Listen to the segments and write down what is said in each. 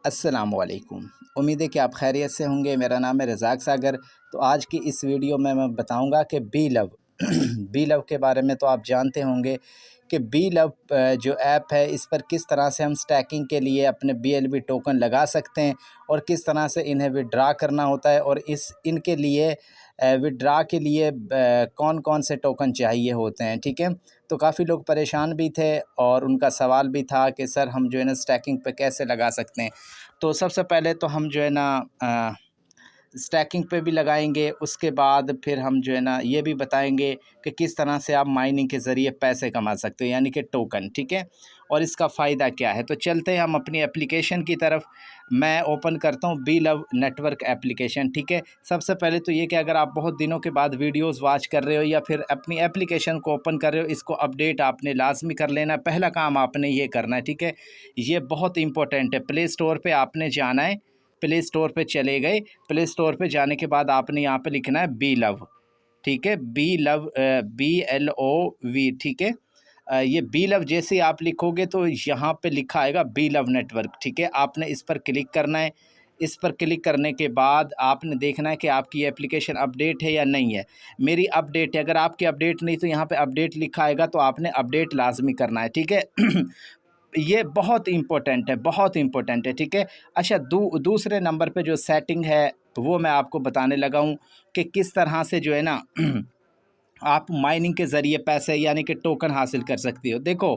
अस्सलामुअलैकुम। उम्मीद है कि आप खैरियत से होंगे। मेरा नाम है रज़ाक सागर। तो आज की इस वीडियो में मैं बताऊंगा कि बी लव बी लव के बारे में तो आप जानते होंगे कि बी लव जो ऐप है, इस पर किस तरह से हम स्टैकिंग के लिए अपने BLV टोकन लगा सकते हैं और किस तरह से इन्हें विड्रा करना होता है, और इनके लिए विड्रा के लिए कौन कौन से टोकन चाहिए होते हैं। ठीक है, तो काफ़ी लोग परेशान भी थे और उनका सवाल भी था कि सर हम जो है ना स्टैकिंग पे कैसे लगा सकते हैं। तो सबसे पहले तो हम जो है ना स्टैकिंग पे भी लगाएंगे, उसके बाद फिर हम जो है ना ये भी बताएंगे कि किस तरह से आप माइनिंग के ज़रिए पैसे कमा सकते हो, यानी कि टोकन। ठीक है, और इसका फ़ायदा क्या है। तो चलते हैं हम अपनी एप्लीकेशन की तरफ। मैं ओपन करता हूँ बी लव नेटवर्क एप्लीकेशन। ठीक है, सबसे पहले तो ये कि अगर आप बहुत दिनों के बाद वीडियोस वॉच कर रहे हो या फिर अपनी एप्लीकेशन को ओपन कर रहे हो, इसको अपडेट आपने लाजमी कर लेना है। पहला काम आपने ये करना है। ठीक है, ये बहुत इंपॉर्टेंट है। प्ले स्टोर पे आपने जाना है। प्ले स्टोर पे चले गए, प्ले स्टोर पे जाने के बाद आपने यहाँ पे लिखना है बी लव। ठीक है, बी लव, BLOV। ठीक है, ये बी लव जैसे ही आप लिखोगे तो यहाँ पे लिखा आएगा बी लव नेटवर्क। ठीक है, आपने इस पर क्लिक करना है। इस पर क्लिक करने के बाद आपने देखना है कि आपकी एप्लीकेशन अपडेट है या नहीं है। मेरी अपडेट है। अगर आपकी अपडेट नहीं तो यहाँ पे अपडेट लिखा आएगा, तो आपने अपडेट लाजमी करना है। ठीक है ये बहुत इम्पोर्टेंट है, बहुत इम्पोर्टेंट है। ठीक है, अच्छा, दूसरे नंबर पे जो सेटिंग है वो मैं आपको बताने लगा हूँ कि किस तरह से जो है ना आप माइनिंग के ज़रिए पैसे यानी कि टोकन हासिल कर सकती हो। देखो,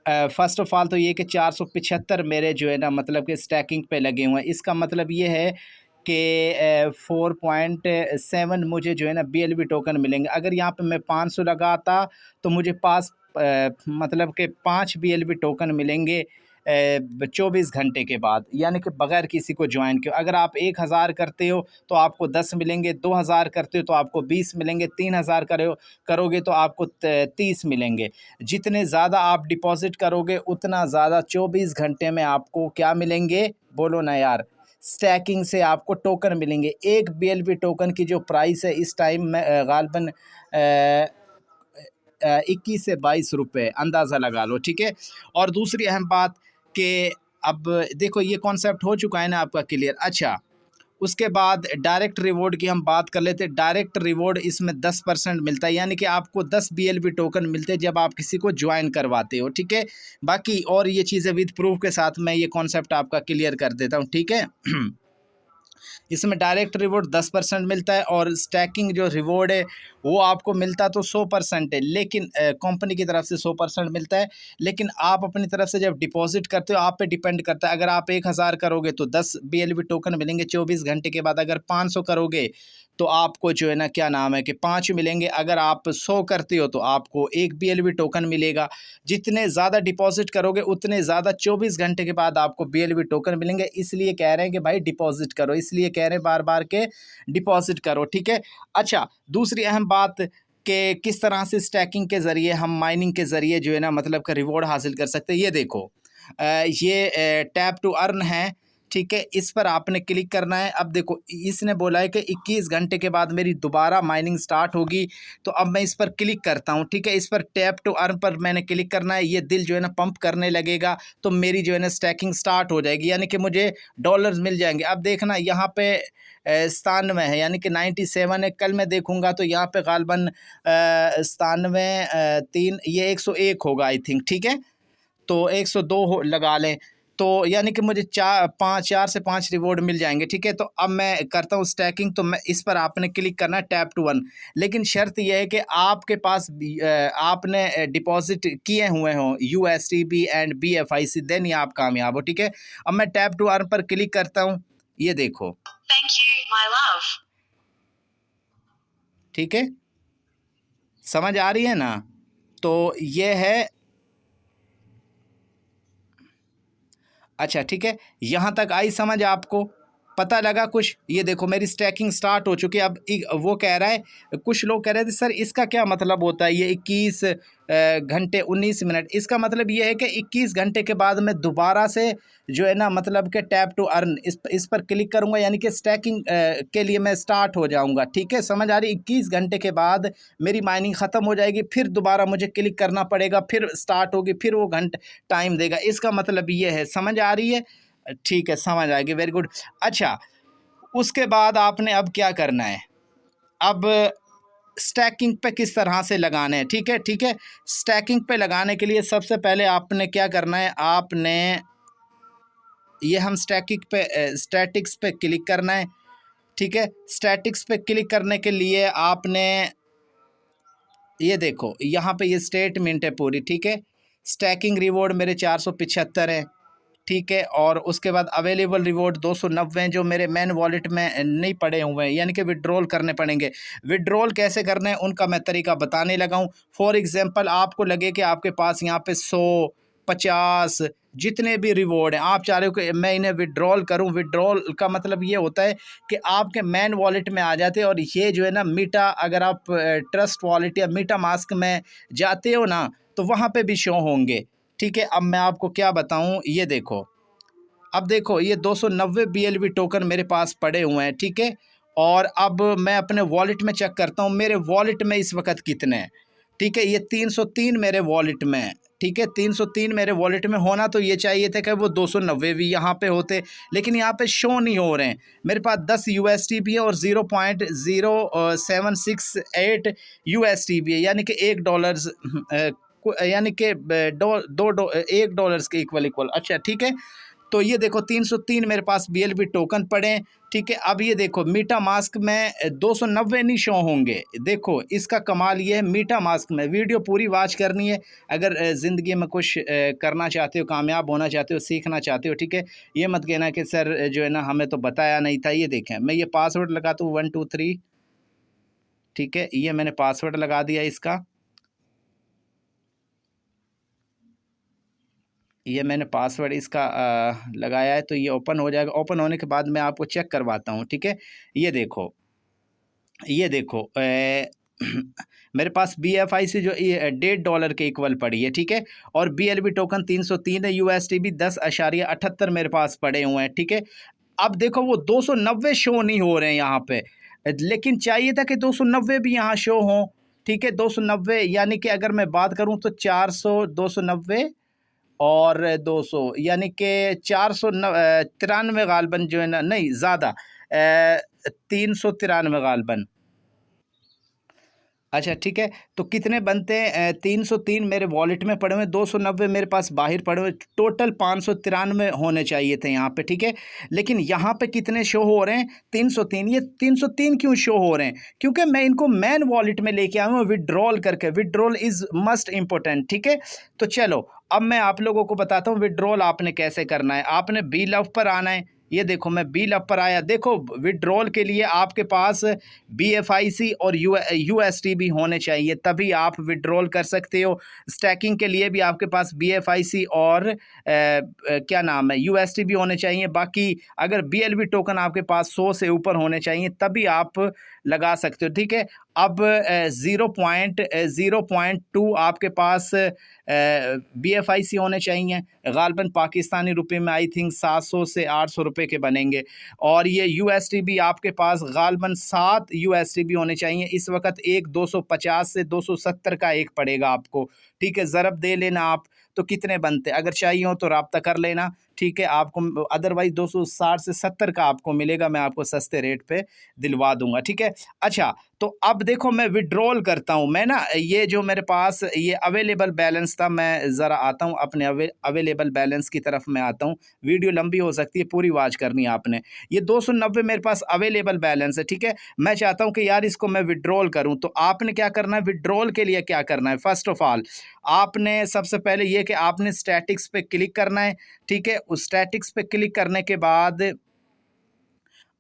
फ़र्स्ट ऑफ़ ऑल तो ये कि 475 मेरे जो है ना मतलब कि स्टैकिंग पे लगे हुए हैं। इसका मतलब ये है कि 4.7 मुझे जो है ना BLV टोकन मिलेंगे। अगर यहाँ पे मैं 500 लगाता तो मुझे पास मतलब कि 5 BLV टोकन मिलेंगे 24 घंटे के बाद, यानी कि बगैर किसी को ज्वाइन किए। अगर आप 1000 करते हो तो आपको 10 मिलेंगे, 2000 करते हो तो आपको 20 मिलेंगे, 3000 करोगे तो आपको 30 मिलेंगे। जितने ज़्यादा आप डिपॉज़िट करोगे उतना ज़्यादा 24 घंटे में आपको क्या मिलेंगे, बोलो ना यार, स्टैकिंग से आपको टोकन मिलेंगे। एक BLV टोकन की जो प्राइस है इस टाइम में गालबन 21 से 22 रुपये, अंदाज़ा लगा लो। ठीक है, और दूसरी अहम बात कि अब देखो ये कॉन्सेप्ट हो चुका है ना आपका क्लियर। अच्छा, उसके बाद डायरेक्ट रिवॉर्ड की हम बात कर लेते हैं। डायरेक्ट रिवॉर्ड इसमें 10% मिलता है, यानी कि आपको 10 BLV टोकन मिलते हैं जब आप किसी को ज्वाइन करवाते हो। ठीक है, बाकी और ये चीज़ें विद प्रूफ के साथ मैं ये कॉन्सेप्ट आपका क्लियर कर देता हूँ। ठीक है इसमें डायरेक्ट रिवॉर्ड 10% मिलता है और स्टैकिंग जो रिवॉर्ड है वो आपको मिलता तो 100% है, लेकिन कंपनी की तरफ से 100% मिलता है। लेकिन आप अपनी तरफ से जब डिपॉजिट करते हो आप पे डिपेंड करता है। अगर आप 1000 करोगे तो 10 BLV टोकन मिलेंगे 24 घंटे के बाद। अगर 500 करोगे तो आपको जो है ना क्या नाम है कि 5 मिलेंगे। अगर आप 100 करते हो तो आपको 1 BLV टोकन मिलेगा। जितने ज़्यादा डिपॉजिट करोगे उतने ज़्यादा 24 घंटे के बाद आपको BLV टोकन मिलेंगे। इसलिए कह रहे हैं कि भाई डिपॉजिट करो, इसलिए कह रहे हैं बार बार के डिपॉजिट करो। ठीक है, अच्छा, दूसरी अहम बात कि किस तरह से स्टैकिंग के ज़रिए हम माइनिंग के ज़रिए जो है ना मतलब का रिवॉर्ड हासिल कर सकते हैं। ये देखो, ये टैप टू अर्न है। ठीक है, इस पर आपने क्लिक करना है। अब देखो इसने बोला है कि 21 घंटे के बाद मेरी दोबारा माइनिंग स्टार्ट होगी। तो अब मैं इस पर क्लिक करता हूँ। ठीक है, इस पर टैप टू अर्न पर मैंने क्लिक करना है। ये दिल जो है ना पंप करने लगेगा तो मेरी जो है ना स्टैकिंग स्टार्ट हो जाएगी, यानी कि मुझे डॉलर्स मिल जाएंगे। अब देखना यहाँ पे 97 है, यानी कि 97 है। कल मैं देखूँगा तो यहाँ पे गालबन 97 3 ये 101 होगा आई थिंक। ठीक है, तो 102 लगा लें तो यानी कि मुझे 4 से 5 रिवॉर्ड मिल जाएंगे। ठीक है, तो अब मैं करता हूँ स्टैकिंग। तो मैं इस पर आपने क्लिक करना है टैप टू अर्न, लेकिन शर्त यह है कि आपके पास आपने डिपॉजिट किए हुए हों USDB एंड BFIC, देन ही आप कामयाब हो। ठीक है, अब मैं टैप टू अर्न पर क्लिक करता हूँ। ये देखो, थैंक यू माय लव। ठीक है, समझ आ रही है ना। तो ये है। अच्छा, ठीक है, यहाँ तक आई समझ आपको, पता लगा कुछ। ये देखो मेरी स्टैकिंग स्टार्ट हो चुकी है। अब वो कह रहा है, कुछ लोग कह रहे थे सर इसका क्या मतलब होता है ये 21 घंटे 19 मिनट। इसका मतलब ये है कि 21 घंटे के बाद मैं दोबारा से जो है ना मतलब कि टैप टू अर्न इस पर क्लिक करूँगा, यानी कि स्टैकिंग के लिए मैं स्टार्ट हो जाऊँगा। ठीक है, समझ आ रही। 21 घंटे के बाद मेरी माइनिंग ख़त्म हो जाएगी, फिर दोबारा मुझे क्लिक करना पड़ेगा, फिर स्टार्ट होगी, फिर वो घंटे टाइम देगा। इसका मतलब ये है, समझ आ रही है। ठीक है, समझ आ गई, वेरी गुड। अच्छा, उसके बाद आपने अब क्या करना है, अब स्टैकिंग पे किस तरह से लगाना है, ठीक है, ठीक है। स्टैकिंग पे लगाने के लिए सबसे पहले आपने क्या करना है, आपने ये हम स्टैटिक्स पे क्लिक करना है, ठीक है। स्टैटिक्स पे क्लिक करने के लिए आपने ये देखो यहाँ पे ये स्टेटमेंट है पूरी, ठीक है। स्टैकिंग रिवॉर्ड मेरे 475 है, ठीक है। और उसके बाद अवेलेबल रिवॉर्ड 290 हैं जो मेरे मैन वॉलेट में नहीं पड़े हुए हैं, यानी कि विड्रॉल करने पड़ेंगे। विड्रॉल कैसे करना है उनका मैं तरीका बताने लगा हूँ। फॉर एग्जांपल आपको लगे कि आपके पास यहाँ पे 100, 50 जितने भी रिवॉर्ड हैं, आप चाह रहे हो कि मैं इन्हें विड्रॉल करूं। विड्रॉल का मतलब ये होता है कि आपके मैन वॉलेट में आ जाते हैं, और ये जो है ना मीटा, अगर आप ट्रस्ट वॉलेट या मीटा मास्क में जाते हो ना तो वहाँ पे भी शो होंगे, ठीक है। अब मैं आपको क्या बताऊं, ये देखो, अब देखो ये 290 BLV टोकन मेरे पास पड़े हुए हैं, ठीक है। और अब मैं अपने वॉलेट में चेक करता हूँ मेरे वॉलेट में इस वक्त कितने हैं, ठीक है। ये 303 मेरे वॉलेट में है, ठीक है। 303 मेरे वॉलेट में होना तो ये चाहिए था कि वो 290 भी यहाँ पे होते, लेकिन यहाँ पे शो नहीं हो रहे हैं। मेरे पास 10 USD भी है और 0.0768 USD भी है, यानी कि $1, यानी कि $1 के इक्वल। अच्छा, ठीक है। तो ये देखो 303 मेरे पास BLV टोकन पड़े हैं, ठीक है। अब ये देखो मीटा मास्क में 290 नहीं शो होंगे। देखो इसका कमाल ये है, मीटा मास्क में वीडियो पूरी वॉच करनी है अगर ज़िंदगी में कुछ करना चाहते हो, कामयाब होना चाहते हो, सीखना चाहते हो, ठीक है। ये मत कहना कि सर जो है ना हमें तो बताया नहीं था। ये देखें, मैं ये पासवर्ड लगाता हूँ 1 2 3, ठीक है। ये मैंने पासवर्ड लगा दिया इसका, ये मैंने पासवर्ड इसका लगाया है, तो ये ओपन हो जाएगा। ओपन होने के बाद मैं आपको चेक करवाता हूँ, ठीक है। ये देखो, ये देखो मेरे पास BFI से जो ये $1.5 के इक्वल पड़ी है, ठीक है। और BLV टोकन 303 है, USD भी 10.78 मेरे पास पड़े हुए हैं, ठीक है। अब देखो वो 290 शो नहीं हो रहे हैं यहाँ पे, लेकिन चाहिए था कि 290 भी यहाँ शो हों, ठीक है। 290 यानी कि अगर मैं बात करूँ तो 400, 290 और 200, यानी कि 493 गालबन जो है ना, नहीं ज़्यादा, 393 गालबन। अच्छा, ठीक है। तो कितने बनते हैं, 303 मेरे वॉलेट में पड़े हुए, 290 मेरे पास बाहर पड़े हुए, टोटल 593 होने चाहिए थे यहाँ पे, ठीक है। लेकिन यहाँ पे कितने शो हो रहे हैं, 303। ये 303 क्यों शो हो रहे हैं, क्योंकि मैं इनको मैन वॉलेट में लेके आया हूँ विड्रॉल करके। विड्रॉल इज़ मस्ट इम्पोर्टेंट, ठीक है। तो चलो अब मैं आप लोगों को बताता हूँ विड्रॉल आपने कैसे करना है। आपने BLV पर आना है, ये देखो मैं BLV पर आया। देखो विड्रॉल के लिए आपके पास BFIC और USD भी होने चाहिए, तभी आप विड्रॉल कर सकते हो। स्टैकिंग के लिए भी आपके पास BFIC और क्या नाम है, USD भी होने चाहिए। बाकी अगर BLV टोकन आपके पास 100 से ऊपर होने चाहिए तभी आप लगा सकते हो, ठीक है। अब 0.2 आपके पास BFIC होने चाहिए, गालबन पाकिस्तानी रुपए में आई थिंक 700 से 800 रुपये के बनेंगे। और ये USD भी आपके पास गालबन 7 USD भी होने चाहिए। इस वक्त एक 250 से 270 का एक पड़ेगा आपको, ठीक है। ज़रब दे लेना आप, तो कितने बनते, अगर चाहिए हो तो रब्ता कर लेना, ठीक है। आपको अदरवाइज़ 260 से 70 का आपको मिलेगा, मैं आपको सस्ते रेट पे दिलवा दूंगा, ठीक है। अच्छा, तो अब देखो मैं विड्रॉल करता हूँ। मैं ना ये जो मेरे पास ये अवेलेबल बैलेंस था, मैं ज़रा आता हूँ अपने अवेलेबल बैलेंस की तरफ मैं आता हूँ। वीडियो लंबी हो सकती है, पूरी वॉच करनी है आपने। ये 290 मेरे पास अवेलेबल बैलेंस है, ठीक है। मैं चाहता हूँ कि यार इसको मैं विड्रॉल करूँ, तो आपने क्या करना है, विड्रॉल के लिए क्या करना है, फर्स्ट ऑफ ऑल आपने सबसे पहले ये कि आपने स्टैटिक्स पे क्लिक करना है, ठीक है। उस स्टैटिक्स पे क्लिक करने के बाद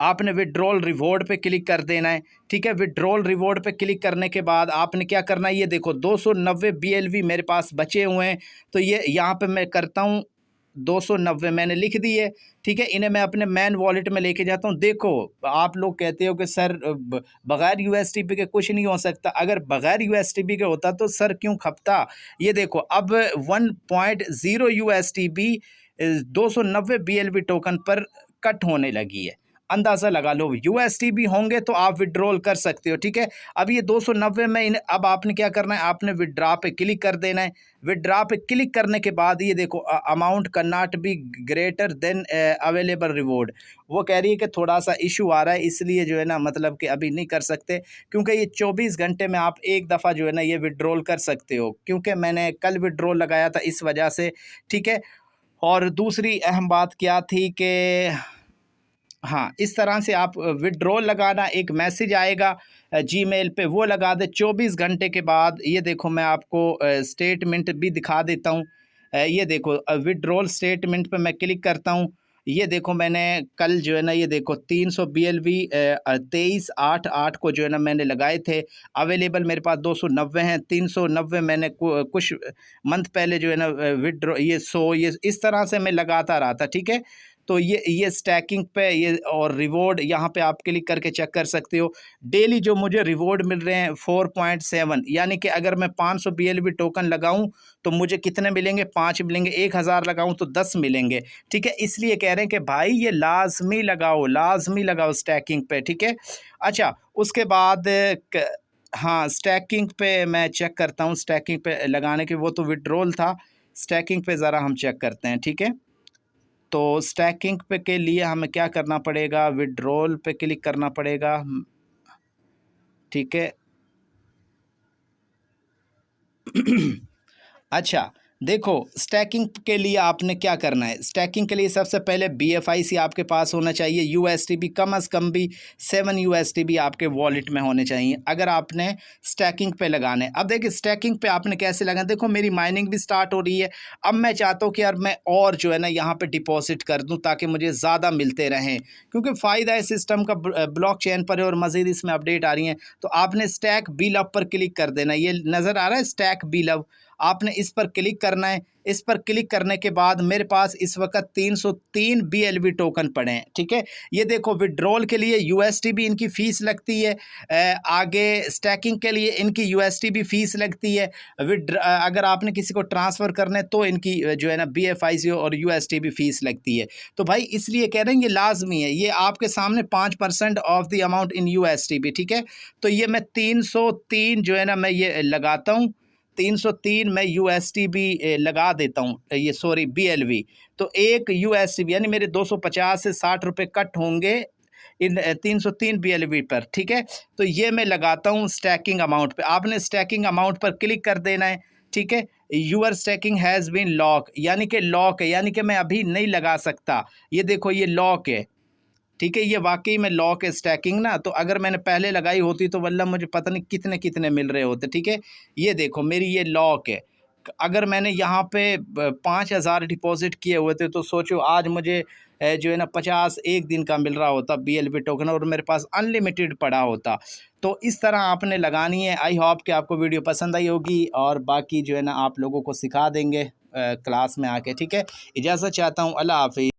आपने विड्रॉल रिवॉर्ड पे क्लिक कर देना है, ठीक है। विड्रॉल रिवॉर्ड पे क्लिक करने के बाद आपने क्या करना है, ये देखो 290 BLV मेरे पास बचे हुए हैं, तो ये यहाँ पे मैं करता हूँ 290 मैंने लिख दी है, ठीक है। इन्हें मैं अपने मैन वॉलेट में लेके जाता हूँ। देखो आप लोग कहते हो कि सर बगैर USDP के कुछ नहीं हो सकता, अगर बगैर USDP के होता तो सर क्यों खपता। ये देखो अब 1.0 USDP 290 BLV टोकन पर कट होने लगी है। अंदाज़ा लगा लो। यूएसटी भी होंगे तो आप विड्रॉल कर सकते हो, ठीक है। अब ये 290 में अब आपने क्या करना है, आपने विड्रा पे क्लिक कर देना है। विड्रा पे क्लिक करने के बाद ये देखो amount can not be greater than available reward, वो कह रही है कि थोड़ा सा इशू आ रहा है, इसलिए जो है ना मतलब कि अभी नहीं कर सकते, क्योंकि ये 24 घंटे में आप एक दफ़ा जो है ना ये विड्रॉल कर सकते हो, क्योंकि मैंने कल विड्रॉल लगाया था इस वजह से, ठीक है। और दूसरी अहम बात क्या थी कि हाँ, इस तरह से आप विड्रॉल लगाना, एक मैसेज आएगा जीमेल पे, वो लगा दे। 24 घंटे के बाद ये देखो मैं आपको स्टेटमेंट भी दिखा देता हूँ। ये देखो विड्रॉल स्टेटमेंट पे मैं क्लिक करता हूँ। ये देखो मैंने कल जो है ना ये देखो 300 BLV 23/8/8 को जो है ना मैंने लगाए थे। अवेलेबल मेरे पास 290 हैं। 390 मैंने कुछ मंथ पहले जो है ना विड्रॉ ये इस तरह से मैं लगाता रहा था, ठीक है। तो ये स्टैकिंग पे ये और रिवॉर्ड यहाँ पे आप क्लिक करके चेक कर सकते हो। डेली जो मुझे रिवॉर्ड मिल रहे हैं 4.7, यानी कि अगर मैं 500 BLV टोकन लगाऊं तो मुझे कितने मिलेंगे, 5 मिलेंगे। 1000 लगाऊं तो 10 मिलेंगे, ठीक है। इसलिए कह रहे हैं कि भाई ये लाजमी लगाओ स्टैकिंग पे, ठीक है। अच्छा, उसके बाद हाँ, स्टैकिंग पे मैं चेक करता हूँ। स्टैकिंग पे लगाने के वो तो विड्रॉल था, स्टैकिंग पे ज़रा हम चेक करते हैं, ठीक है। तो स्टैकिंग पे के लिए हमें क्या करना पड़ेगा, विड्रॉल पे क्लिक करना पड़ेगा, ठीक है। अच्छा, देखो स्टैकिंग के लिए आपने क्या करना है। स्टैकिंग के लिए सबसे पहले BFIC आपके पास होना चाहिए। USDB कम अज़ कम भी 7 USDB आपके वॉलेट में होने चाहिए अगर आपने स्टैकिंग पे लगाने। अब देखिए स्टैकिंग पे आपने कैसे लगाना, देखो मेरी माइनिंग भी स्टार्ट हो रही है। अब मैं चाहता हूँ कि यार मैं और जो है ना यहाँ पे डिपॉजिट कर दूँ ताकि मुझे ज़्यादा मिलते रहें, क्योंकि फ़ायदा है सिस्टम का ब्लॉक चेन पर है और मज़ीद इसमें अपडेट आ रही हैं। तो आपने स्टैक बीलअप पर क्लिक कर देना। ये नज़र आ रहा है स्टैक बीलअप, आपने इस पर क्लिक करना है। इस पर क्लिक करने के बाद मेरे पास इस वक्त 303 BLV टोकन पड़े हैं, ठीक है। ये देखो विड्रॉल के लिए USDB इनकी फ़ीस लगती है, आगे स्टैकिंग के लिए इनकी USDB फ़ीस लगती है, अगर आपने किसी को ट्रांसफ़र करना है तो इनकी जो है ना BFIC और USDB फ़ीस लगती है। तो भाई इसलिए कह रहे हैं ये लाजमी है, ये आपके सामने 5% of the amount in USDB, ठीक है। तो ये मैं 303 जो है ना मैं ये लगाता हूँ। 303 मैं USDB लगा देता हूँ, ये सॉरी BLV। तो एक USDB यानी मेरे 250 से 60 रुपये कट होंगे इन 303 BLV पर, ठीक है। तो ये मैं लगाता हूँ स्टैकिंग अमाउंट पे। आपने स्टैकिंग अमाउंट पर क्लिक कर देना है, ठीक है। Your staking has been lock, यानी कि लॉक है, यानी कि मैं अभी नहीं लगा सकता। ये देखो ये लॉक है, ठीक है। ये वाकई में लॉक है स्टैकिंग ना, तो अगर मैंने पहले लगाई होती तो वल्ला मुझे पता नहीं कितने कितने मिल रहे होते, ठीक है। ये देखो मेरी ये लॉक है। अगर मैंने यहाँ पे 5000 डिपॉजिट किए हुए थे तो सोचो आज मुझे जो है ना 50 एक दिन का मिल रहा होता BLV टोकन और मेरे पास अनलिमिटेड पड़ा होता। तो इस तरह आपने लगानी है। आई होप कि आपको वीडियो पसंद आई होगी और बाकी जो है ना आप लोगों को सिखा देंगे क्लास में आके, ठीक है। इजाज़त चाहता हूँ, अल्लाह हाफिज़।